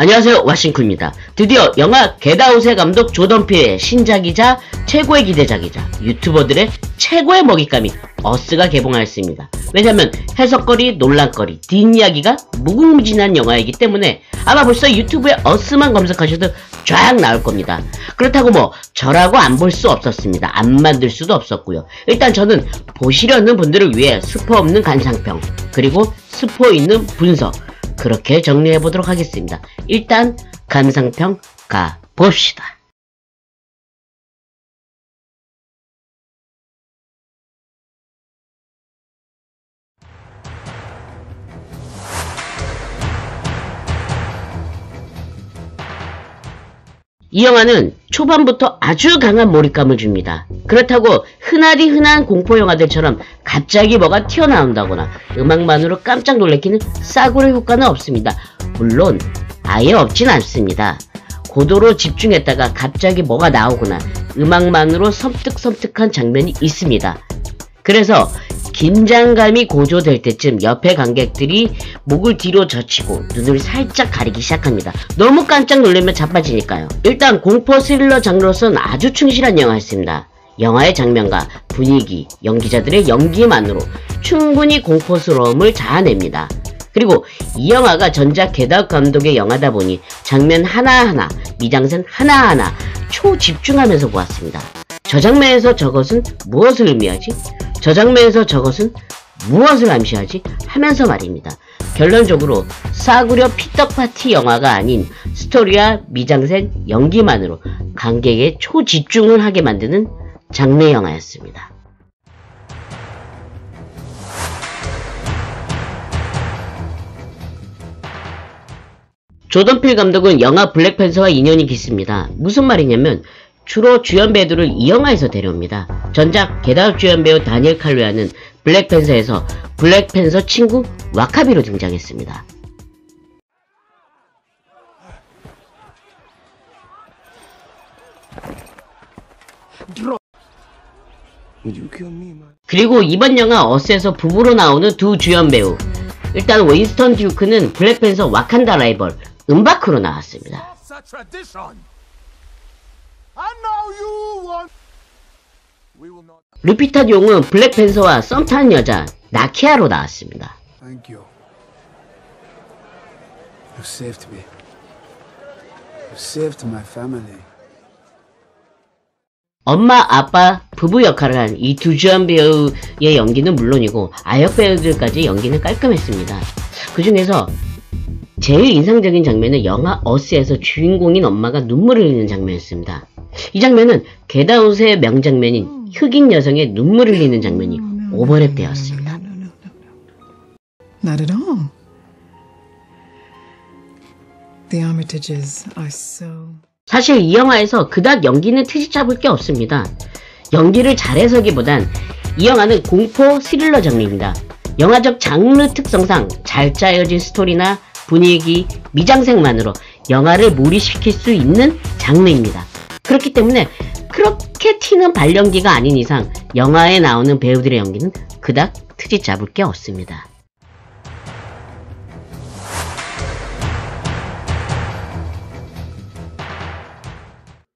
안녕하세요, 왓싱크입니다. 드디어 영화 겟아웃의 감독 조던필의 신작이자 최고의 기대작이자 유튜버들의 최고의 먹잇감인 어스가 개봉하였습니다. 왜냐면 해석거리, 논란거리, 뒷이야기가 무궁무진한 영화이기 때문에 아마 벌써 유튜브에 어스만 검색하셔도 쫙 나올 겁니다. 그렇다고 뭐 저라고 안 볼 수 없었습니다. 안 만들 수도 없었고요. 일단 저는 보시려는 분들을 위해 스포 없는 감상평, 그리고 스포 있는 분석, 그렇게 정리해보도록 하겠습니다. 일단 감상평 가봅시다. 이 영화는 초반부터 아주 강한 몰입감을 줍니다. 그렇다고 흔한 공포영화들처럼 갑자기 뭐가 튀어나온다거나 음악만으로 깜짝 놀래키는 싸구려 효과는 없습니다. 물론 아예 없진 않습니다. 고도로 집중했다가 갑자기 뭐가 나오거나 음악만으로 섬뜩섬뜩한 장면이 있습니다. 그래서 긴장감이 고조될 때쯤 옆에 관객들이 목을 뒤로 젖히고 눈을 살짝 가리기 시작합니다. 너무 깜짝 놀라면 자빠지니까요. 일단 공포 스릴러 장르로서는 아주 충실한 영화였습니다. 영화의 장면과 분위기, 연기자들의 연기만으로 충분히 공포스러움을 자아냅니다. 그리고 이 영화가 전작 겟아웃 감독의 영화다 보니 장면 하나하나, 미장센 하나하나 초집중하면서 보았습니다. 저 장면에서 저것은 무엇을 의미하지? 저 장면에서 저것은 무엇을 암시하지? 하면서 말입니다. 결론적으로 싸구려 피떡파티 영화가 아닌 스토리와 미장센, 연기만으로 관객의 초집중을 하게 만드는 장르 영화였습니다. 조던필 감독은 영화 블랙팬서와 인연이 깊습니다. 무슨 말이냐면 주로 주연 배우들을 이 영화에서 데려옵니다. 전작 겟아웃 주연 배우 다니엘 칼루야는 블랙팬서에서 블랙팬서 친구 와카비로 등장했습니다. 그리고 이번 영화 어스에서 부부로 나오는 두 주연 배우, 일단 윈스턴 듀크는 블랙팬서 와칸다 라이벌 은바크로 나왔습니다. 루피타 디옹은 블랙팬서와 썸 타는 여자 나키아로 나왔습니다. 엄마, 아빠, 부부 역할을 한 이 두 주연 배우의 연기는 물론이고 아역 배우들까지 연기는 깔끔했습니다. 그 중에서 제일 인상적인 장면은 영화 어스에서 주인공인 엄마가 눈물을 흘리는 장면이었습니다. 이 장면은 겟아웃의 명장면인 흑인 여성의 눈물을 흘리는 장면이 오버랩 되었습니다. Not at all. The Armitages are so... 사실 이 영화에서 그닥 연기는 트집 잡을 게 없습니다. 연기를 잘해서기보단 이 영화는 공포 스릴러 장르입니다. 영화적 장르 특성상 잘 짜여진 스토리나 분위기, 미장센만으로 영화를 몰입시킬 수 있는 장르입니다. 그렇기 때문에 그렇게 튀는 발연기가 아닌 이상 영화에 나오는 배우들의 연기는 그닥 트집 잡을 게 없습니다.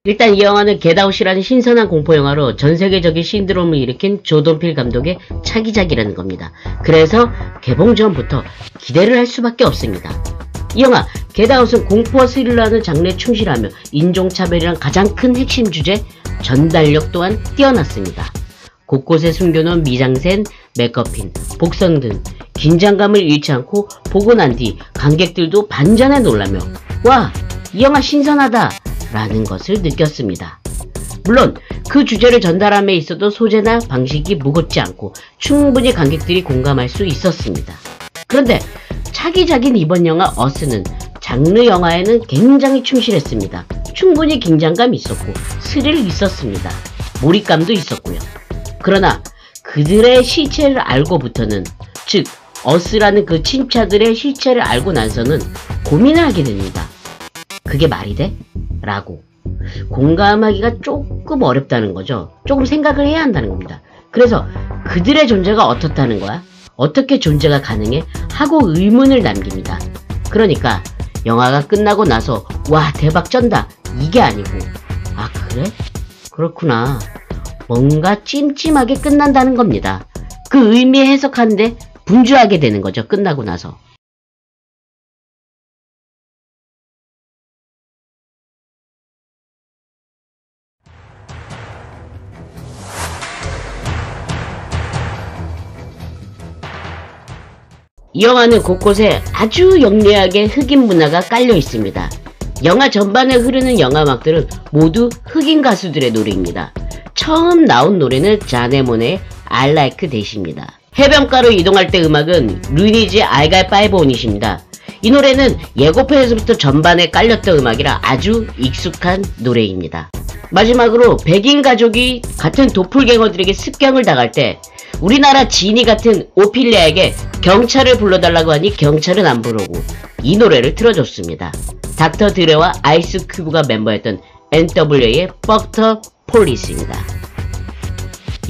일단 이 영화는 겟아웃이라는 신선한 공포영화로 전세계적인 신드롬을 일으킨 조던필 감독의 차기작이라는 겁니다. 그래서 개봉 전부터 기대를 할 수밖에 없습니다. 이 영화 겟아웃은 공포와 스릴러라는 장르에 충실하며 인종차별이란 가장 큰 핵심 주제, 전달력 또한 뛰어났습니다. 곳곳에 숨겨놓은 미장센, 메커핀, 복선 등 긴장감을 잃지 않고 보고 난 뒤 관객들도 반전에 놀라며 와! 이 영화 신선하다! 라는 것을 느꼈습니다. 물론 그 주제를 전달함에 있어도 소재나 방식이 무겁지 않고 충분히 관객들이 공감할 수 있었습니다. 그런데 차기작인 이번 영화 어스는 장르 영화에는 굉장히 충실했습니다. 충분히 긴장감이 있었고 스릴 있었습니다. 몰입감도 있었고요. 그러나 그들의 실체를 알고부터는, 즉 어스라는 그 친차들의 실체를 알고 나서는 고민을 하게 됩니다. 그게 말이 돼? 라고. 공감하기가 조금 어렵다는 거죠. 조금 생각을 해야 한다는 겁니다. 그래서 그들의 존재가 어떻다는 거야? 어떻게 존재가 가능해? 하고 의문을 남깁니다. 그러니까 영화가 끝나고 나서 와 대박 쩐다 이게 아니고 아 그래? 그렇구나. 뭔가 찜찜하게 끝난다는 겁니다. 그 의미 해석하는데 분주하게 되는 거죠. 끝나고 나서. 이 영화는 곳곳에 아주 영리하게 흑인 문화가 깔려 있습니다. 영화 전반에 흐르는 영화음악들은 모두 흑인 가수들의 노래입니다. 처음 나온 노래는 자네몬의 I Like That입니다. 해변가로 이동할 때 음악은 루니지의 I Got Five On잇입니다. 이 노래는 예고편에서부터 전반에 깔렸던 음악이라 아주 익숙한 노래입니다. 마지막으로 백인 가족이 같은 도플갱어들에게 습격을 당할 때 우리나라 지니 같은 오피리아에게 경찰을 불러달라고 하니 경찰은 안 부르고 이 노래를 틀어줬습니다. 닥터 드레와 아이스 큐브가 멤버였던 NWA의 Fuck the Police입니다.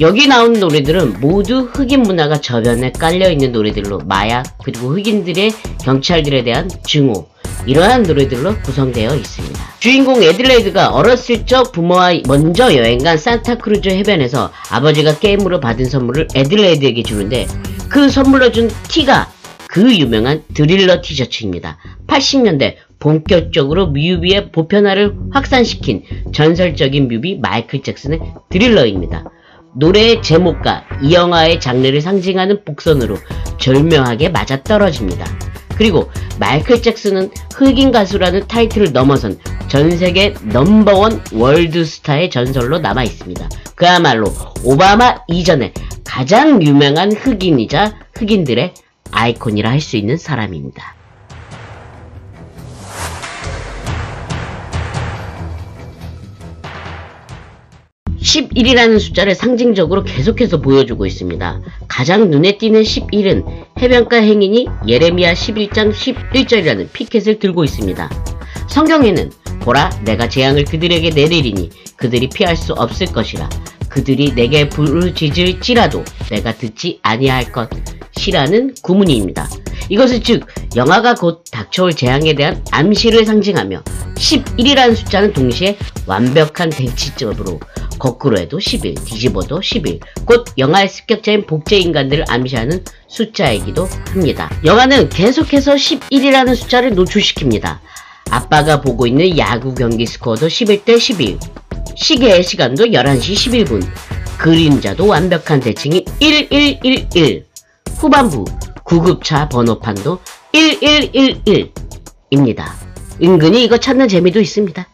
여기 나온 노래들은 모두 흑인 문화가 저변에 깔려있는 노래들로 마약 그리고 흑인들의 경찰들에 대한 증오 이러한 노래들로 구성되어 있습니다. 주인공 애들레이드가 어렸을 적 부모와 먼저 여행간 산타크루즈 해변에서 아버지가 게임으로 받은 선물을 애들레이드에게 주는데 그 선물로 준 티가 그 유명한 드릴러 티셔츠입니다. 80년대 본격적으로 뮤비의 보편화를 확산시킨 전설적인 뮤비 마이클 잭슨의 드릴러입니다. 노래의 제목과 이 영화의 장르를 상징하는 복선으로 절묘하게 맞아떨어집니다. 그리고 마이클 잭슨은 흑인 가수라는 타이틀을 넘어선 전세계 넘버원 월드스타의 전설로 남아있습니다. 그야말로 오바마 이전에 가장 유명한 흑인이자 흑인들의 아이콘이라 할 수 있는 사람입니다. 11이라는 숫자를 상징적으로 계속해서 보여주고 있습니다. 가장 눈에 띄는 11은 해변가 행인이 예레미야 11장 11절이라는 피켓을 들고 있습니다. 성경에는 보라 내가 재앙을 그들에게 내리리니 그들이 피할 수 없을 것이라 그들이 내게 부르짖을지라도 내가 듣지 아니할 것이라는 구문입니다. 이것은 즉 영화가 곧 닥쳐올 재앙에 대한 암시를 상징하며 11이라는 숫자는 동시에 완벽한 대치적으로 거꾸로 해도 11, 뒤집어도 11, 곧 영화의 습격자인 복제인간들을 암시하는 숫자이기도 합니다. 영화는 계속해서 11이라는 숫자를 노출시킵니다. 아빠가 보고 있는 야구 경기 스코어도 11대 11, 시계의 시간도 11시 11분, 그림자도 완벽한 대칭이 1111, 후반부 구급차 번호판도 1111입니다. 은근히 이거 찾는 재미도 있습니다.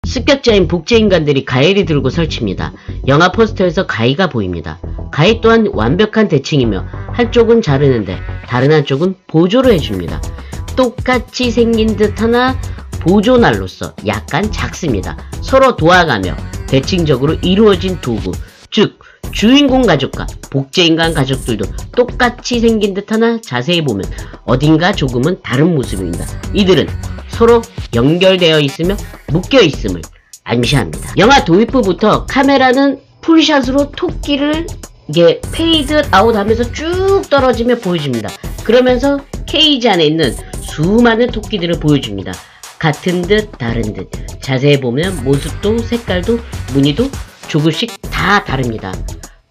습격자인 복제인간들이 가위를 들고 설칩니다. 영화 포스터에서 가위가 보입니다. 가위 또한 완벽한 대칭이며 한쪽은 자르는데 다른 한쪽은 보조를 해줍니다. 똑같이 생긴 듯하나 보조날로서 약간 작습니다. 서로 도와가며 대칭적으로 이루어진 도구, 즉 주인공 가족과 복제인간 가족들도 똑같이 생긴 듯하나 자세히 보면 어딘가 조금은 다른 모습입니다. 이들은 서로 연결되어 있으며 묶여 있음을 암시합니다. 영화 도입부부터 카메라는 풀샷으로 토끼를 이게 페이드 아웃 하면서 쭉 떨어지며 보여줍니다. 그러면서 케이지 안에 있는 수많은 토끼들을 보여줍니다. 같은 듯 다른 듯 자세히 보면 모습도 색깔도 무늬도 조금씩 다 다릅니다.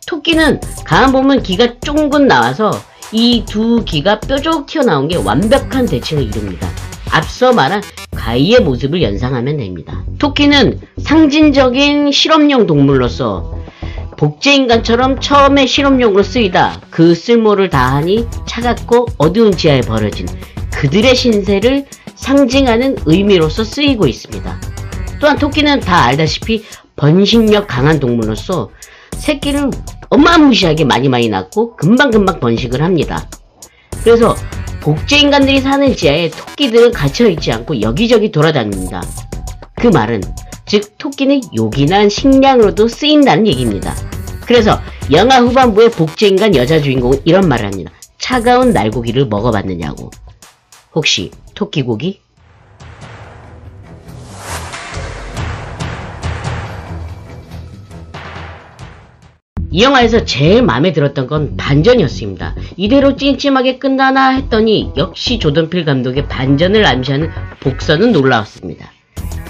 토끼는 가만 보면 귀가 쫑긋 나와서 이 두 귀가 뾰족 튀어나온 게 완벽한 대칭을 이룹니다. 앞서 말한 가위의 모습을 연상하면 됩니다. 토끼는 상징적인 실험용 동물로서 복제인간처럼 처음에 실험용으로 쓰이다 그 쓸모를 다하니 차갑고 어두운 지하에 버려진 그들의 신세를 상징하는 의미로서 쓰이고 있습니다. 또한 토끼는 다 알다시피 번식력 강한 동물로서 새끼를 어마무시하게 많이 낳고 금방금방 번식을 합니다. 그래서 복제인간들이 사는 지하에 토끼들은 갇혀있지 않고 여기저기 돌아다닙니다. 그 말은 즉 토끼는 요긴한 식량으로도 쓰인다는 얘기입니다. 그래서 영화 후반부의 복제인간 여자 주인공은 이런 말을 합니다. 차가운 날고기를 먹어봤느냐고. 혹시 토끼고기? 이 영화에서 제일 마음에 들었던 건 반전이었습니다. 이대로 찜찜하게 끝나나 했더니 역시 조던필 감독의 반전을 암시하는 복선은 놀라웠습니다.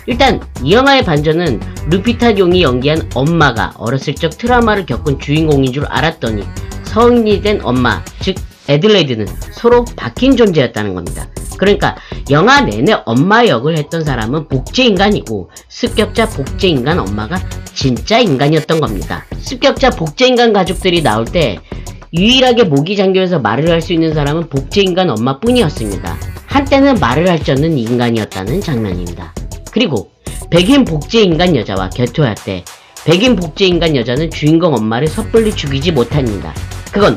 일단 이 영화의 반전은 루피타 용이 연기한 엄마가 어렸을 적 트라우마를 겪은 주인공인 줄 알았더니 성인이 된 엄마, 즉 애들레이드는 서로 바뀐 존재였다는 겁니다. 그러니까 영화 내내 엄마 역을 했던 사람은 복제인간이고 습격자 복제인간 엄마가 진짜 인간이었던 겁니다. 습격자 복제인간 가족들이 나올 때 유일하게 목이 잠겨서 말을 할 수 있는 사람은 복제인간 엄마뿐이었습니다. 한때는 말을 할 줄 없는 인간이었다는 장면입니다. 그리고 백인 복제인간 여자와 결투할 때 백인 복제인간 여자는 주인공 엄마를 섣불리 죽이지 못합니다. 그건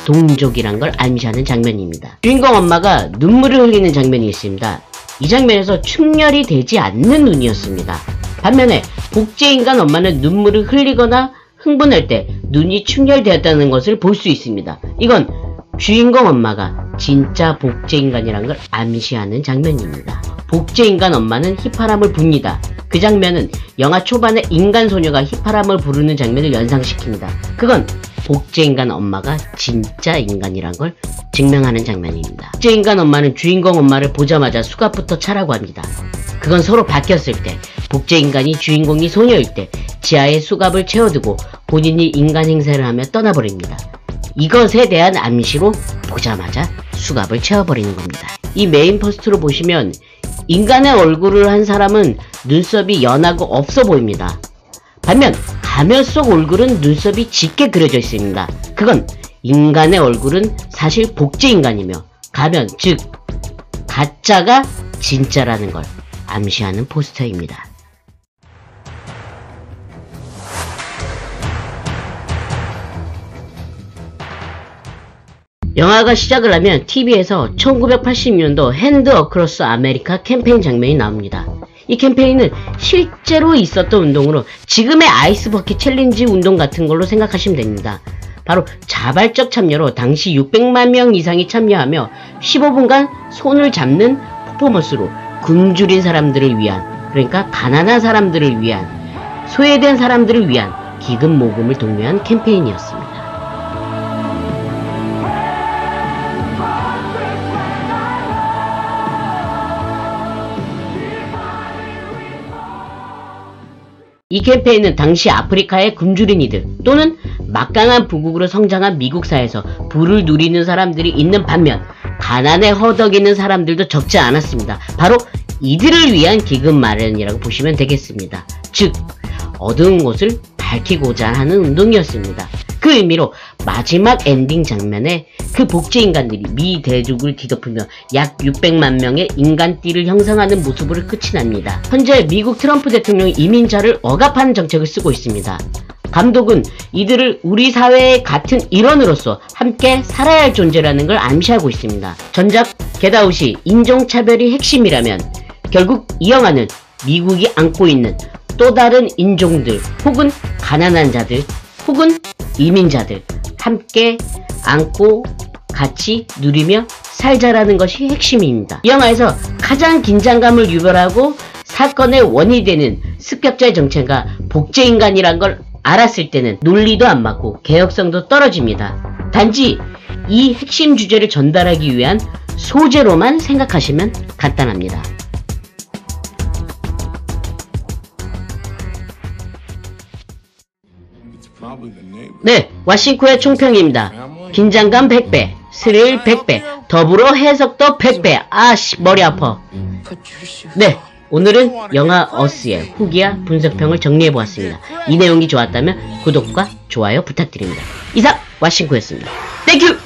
동족이란 걸 암시하는 장면입니다. 주인공 엄마가 눈물을 흘리는 장면이 있습니다. 이 장면에서 충혈이 되지 않는 눈이었습니다. 반면에 복제인간 엄마는 눈물을 흘리거나 흥분할 때 눈이 충혈되었다는 것을 볼 수 있습니다. 이건 주인공 엄마가 진짜 복제인간이란 걸 암시하는 장면입니다. 복제인간 엄마는 휘파람을 붑니다. 그 장면은 영화 초반에 인간 소녀가 휘파람을 부르는 장면을 연상시킵니다. 그건 복제인간 엄마가 진짜 인간이란 걸 증명하는 장면입니다. 복제인간 엄마는 주인공 엄마를 보자마자 수갑부터 차라고 합니다. 그건 서로 바뀌었을 때, 복제인간이 주인공이 소녀일 때 지하에 수갑을 채워두고 본인이 인간 행세를 하며 떠나버립니다. 이것에 대한 암시로 보자마자 수갑을 채워버리는 겁니다. 이 메인 포스트로 보시면 인간의 얼굴을 한 사람은 눈썹이 연하고 없어 보입니다. 반면 가면 속 얼굴은 눈썹이 짙게 그려져 있습니다. 그건 인간의 얼굴은 사실 복제인간이며 가면, 즉 가짜가 진짜라는 걸 암시하는 포스터입니다. 영화가 시작을 하면 TV에서 1986년도 핸드 어크로스 아메리카 캠페인 장면이 나옵니다. 이 캠페인은 실제로 있었던 운동으로 지금의 아이스버킷 챌린지 운동 같은 걸로 생각하시면 됩니다. 바로 자발적 참여로 당시 600만 명 이상이 참여하며 15분간 손을 잡는 퍼포먼스로 굶주린 사람들을 위한, 그러니까 가난한 사람들을 위한, 소외된 사람들을 위한 기금 모금을 독려한 캠페인이었습니다. 이 캠페인은 당시 아프리카의 굶주린 이들 또는 막강한 부국으로 성장한 미국 사회에서 부를 누리는 사람들이 있는 반면 가난에 허덕이는 사람들도 적지 않았습니다. 바로 이들을 위한 기금 마련이라고 보시면 되겠습니다. 즉 어두운 곳을 밝히고자 하는 운동이었습니다. 그 의미로 마지막 엔딩 장면에 그 복제인간들이 미 대륙을 뒤덮으며 약 600만 명의 인간띠를 형성하는 모습으로 끝이 납니다. 현재 미국 트럼프 대통령이 이민자를 억압하는 정책을 쓰고 있습니다. 감독은 이들을 우리 사회의 같은 일원으로서 함께 살아야 할 존재라는 걸 암시하고 있습니다. 전작 겟아웃이 인종차별이 핵심이라면 결국 이 영화는 미국이 안고 있는 또 다른 인종들 혹은 가난한 자들 혹은 이민자들 함께 안고 같이 누리며 살자라는 것이 핵심입니다. 이 영화에서 가장 긴장감을 유발하고 사건의 원인이 되는 습격자의 정체가 복제인간이란 걸 알았을 때는 논리도 안 맞고 개혁성도 떨어집니다. 단지 이 핵심 주제를 전달하기 위한 소재로만 생각하시면 간단합니다. 네, 왓싱코의 총평입니다. 긴장감 100배, 스릴 100배, 더불어 해석도 100배. 아씨, 머리 아파. 네, 오늘은 영화 어스의 후기와 분석평을 정리해보았습니다. 이 내용이 좋았다면 구독과 좋아요 부탁드립니다. 이상 왓싱코였습니다. 땡큐!